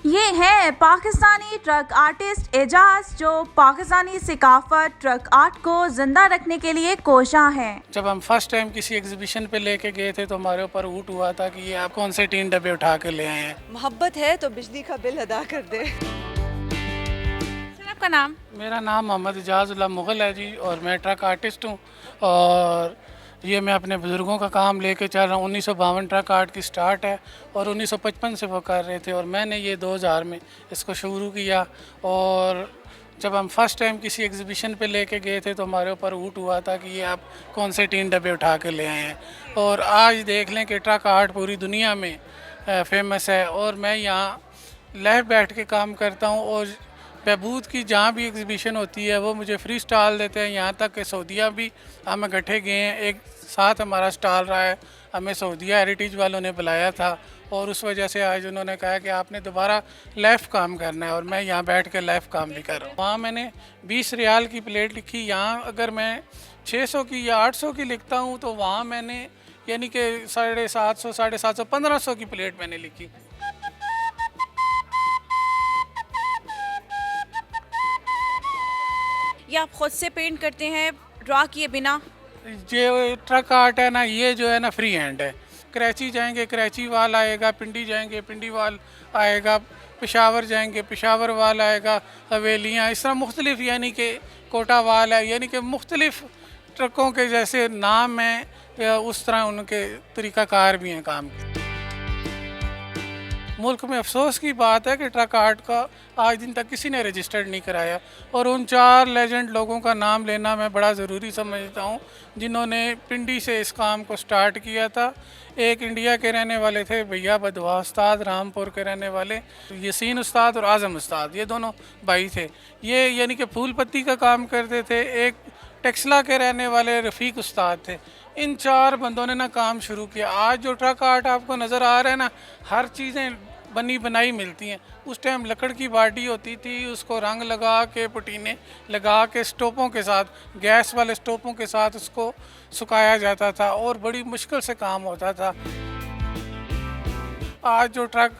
ये है Pakistani truck artist Ejaz, जो पाकिस्तानी सिकाफत ट्रक आर्ट को जिंदा रखने के लिए कोशा है। जब हम फर्स्ट टाइम किसी एग्जीबिशन पे लेके गए थे तो हमारे ऊपर ऊट हुआ था कि ये आप कौन से 3 डब्बे उठा के ले आए हैं। मोहब्बत है तो बिजली का बिल अदा कर दे। सर, आपका नाम? मेरा नाम मोहम्मद एजाजुल्लाह मुग़ल है जी, और मैं ट्रक आर्टिस्ट हूँ। और ये मैं अपने बुज़ुर्गों का काम लेके चल रहा हूँ। 1952 ट्रक आर्ट की स्टार्ट है और 1955 से वो कर रहे थे, और मैंने ये 2000 में इसको शुरू किया। और जब हम फर्स्ट टाइम किसी एग्जीबिशन पे लेके गए थे तो हमारे ऊपर ऊट हुआ था कि ये आप कौन से 3 डब्बे उठा के ले आए हैं। और आज देख लें कि ट्रक आर्ट पूरी दुनिया में फेमस है, और मैं यहाँ लाइव बैठ के काम करता हूँ। और बहबूद की जहाँ भी एग्जीबिशन होती है वो मुझे फ्री स्टॉल देते हैं। यहाँ तक कि सऊदीया भी हम इकट्ठे गए हैं, एक साथ हमारा स्टॉल रहा है। हमें सऊदीया हेरिटेज वालों ने बुलाया था, और उस वजह से आज उन्होंने कहा कि आपने दोबारा लाइव काम करना है, और मैं यहाँ बैठ के लाइव काम भी कर रहा हूँ। वहाँ मैंने 20 रियाल की प्लेट लिखी। यहाँ अगर मैं 600 की या 800 की लिखता हूँ तो वहाँ मैंने यानी कि 750, 750, 1500 की प्लेट मैंने लिखी। ये आप खुद से पेंट करते हैं ड्रा किए बिना? ये ट्रक आर्ट है ना, ये जो है ना फ्री हैंड है। कराची जाएंगे कराची वाल आएगा, पिंडी जाएंगे पिंडी वाल आएगा, पेशावर जाएंगे पेशावर वाल आएगा, हवेलियाँ इस तरह मुख्तलिफ, यानी कि कोटा वाल है, यानी कि मुख्तलिफ ट्रकों के जैसे नाम हैं, या उस तरह उनके तरीक़ाकार भी हैं काम के। मुल्क में अफसोस की बात है कि ट्रक आर्ट का आज दिन तक किसी ने रजिस्टर्ड नहीं कराया, और उन 4 लेजेंड लोगों का नाम लेना मैं बड़ा ज़रूरी समझता हूँ जिन्होंने पिंडी से इस काम को स्टार्ट किया था। एक इंडिया के रहने वाले थे भैया बदवा उस्ताद, रामपुर के रहने वाले यसीन उस्ताद और आज़म उस्ताद, ये दोनों भाई थे। ये यानी कि फूल पत्ती का काम करते थे। एक टेक्सला के रहने वाले रफ़ीक उस्ताद थे। इन 4 बंदों ने ना काम शुरू किया। आज जो ट्रक आर्ट आपको नज़र आ रहा है ना, हर चीज़ें बनी बनाई मिलती हैं। उस टाइम लकड़ की बाटी होती थी, उसको रंग लगा के पुटीने लगा के स्टोपों के साथ, गैस वाले स्टोपों के साथ उसको सुखाया जाता था, और बड़ी मुश्किल से काम होता था। आज जो ट्रक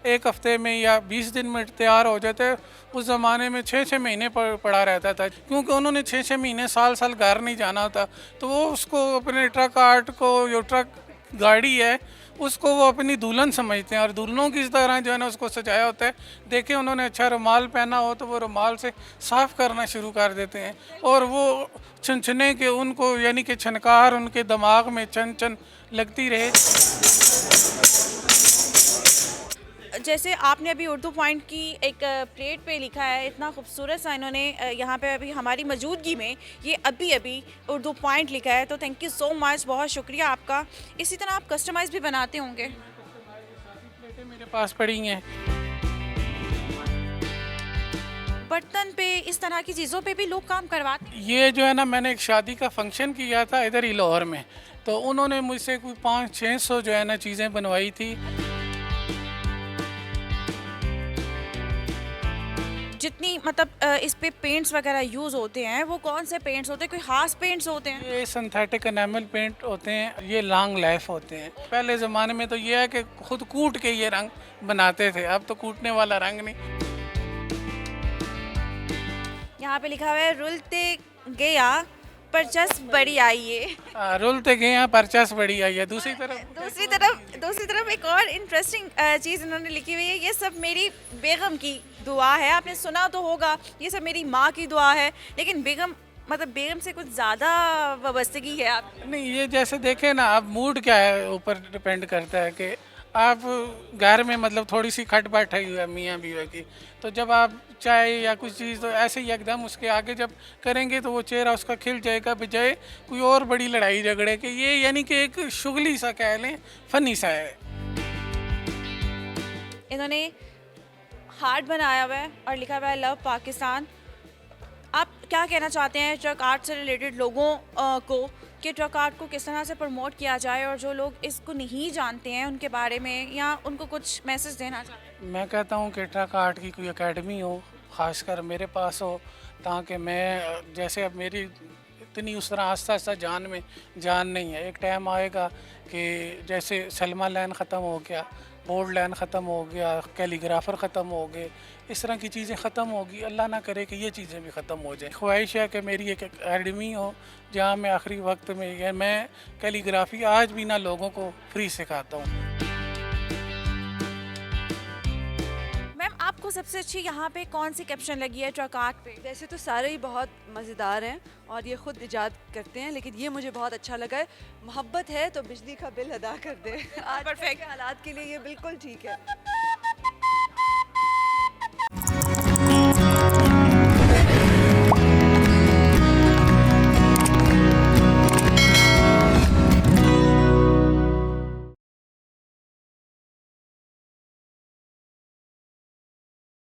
एक हफ्ते में या 20 दिन में तैयार हो जाते, उस ज़माने में 6-6 महीने पड़ा रहता था, क्योंकि उन्होंने 6-6 महीने साल साल घर नहीं जाना होता। तो वो उसको अपने ट्रक आर्ट को, जो ट्रक गाड़ी है उसको वो अपनी दुल्हन समझते हैं, और दुल्हनों की तरह जो है ना उसको सजाया होता है। देखें उन्होंने अच्छा रुमाल पहना हो तो वो रुमाल से साफ़ करना शुरू कर देते हैं, और वो छनछने के उनको यानी कि छनकार उनके दिमाग में छन छन लगती रहे। जैसे आपने अभी उर्दू पॉइंट की एक प्लेट पे लिखा है, इतना खूबसूरत सा इन्होंने यहाँ पे अभी हमारी मौजूदगी में ये अभी उर्दू पॉइंट लिखा है, तो थैंक यू सो मच, बहुत शुक्रिया आपका। इसी तरह आप कस्टमाइज़ भी बनाते होंगे? प्लेटें मेरे पास पड़ी हैं। बर्तन पे, इस तरह की चीज़ों पे भी लोग काम करवाते हैं? ये जो है ना, मैंने एक शादी का फंक्शन किया था इधर ही लाहौर में, तो उन्होंने मुझसे कोई 500-600 जो है ना चीज़ें बनवाई थी। जितनी मतलब इस पे पेंट्स वगैरह यूज़ होते हैं, वो कौन से पेंट्स होते हैं? कोई ख़ास पेंट्स होते हैं? ये सिंथेटिक एनामल पेंट होते हैं, ये लॉन्ग लाइफ होते हैं। पहले ज़माने में तो ये है कि खुद कूट के ये रंग बनाते थे, अब तो कूटने वाला रंग नहीं। यहाँ पे लिखा हुआ है रुलते गया परचस बड़ी आई है। रुलते गए हैं परचस बड़ी आई है। दूसरी तरफ एक और इंटरेस्टिंग चीज़ इन्होंने लिखी हुई है, ये सब मेरी बेगम की दुआ है। आपने सुना तो होगा, ये सब मेरी माँ की दुआ है, लेकिन बेगम मतलब बेगम से कुछ ज़्यादा वाबस्तगी है आप? नहीं, ये जैसे देखें ना, अब मूड क्या है ऊपर डिपेंड करता है कि आप घर में मतलब थोड़ी सी खट बैठाई हुई है मियाँ बीवी की, तो जब आप चाय या कुछ चीज़ तो ऐसे ही एकदम उसके आगे जब करेंगे तो वो चेहरा उसका खिल जाएगा, बजाय कोई और बड़ी लड़ाई झगड़े के। ये यानी कि एक शुगली सा कह लें, फ़नी सा है। इन्होंने हार्ट बनाया हुआ है और लिखा हुआ है लव पाकिस्तान। आप क्या कहना चाहते हैं ट्रक आर्ट से रिलेटेड लोगों को, कि ट्रक आर्ट को किस तरह से प्रमोट किया जाए, और जो लोग इसको नहीं जानते हैं उनके बारे में, या उनको कुछ मैसेज देना चाहते हैं? मैं कहता हूँ कि ट्रक आर्ट की कोई एकेडमी हो, ख़ासकर मेरे पास हो, ताकि मैं जैसे अब मेरी इतनी उस तरह आस्ता आस्ता जान नहीं है, एक टाइम आएगा कि जैसे सलमा लैन ख़त्म हो गया, बोल्ड लाइन ख़त्म हो गया, कैलीग्राफर ख़त्म हो गए, इस तरह की चीज़ें ख़त्म होगी। अल्लाह ना करे कि ये चीज़ें भी ख़त्म हो जाएं। ख्वाहिश है कि मेरी एक एकेडमी हो जहाँ मैं आखिरी वक्त में या मैं कैलीग्राफी आज भी ना लोगों को फ्री सिखाता हूँ। मैम आपको सबसे अच्छी यहाँ पे कौन सी कैप्शन लगी है ट्रक आर्ट पे? वैसे तो सारे ही बहुत मज़ेदार हैं और ये खुद इजाद करते हैं, लेकिन ये मुझे बहुत अच्छा लगा है। मोहब्बत है तो बिजली का बिल अदा कर दे। आज Perfect. के हालात के लिए ये बिल्कुल ठीक है।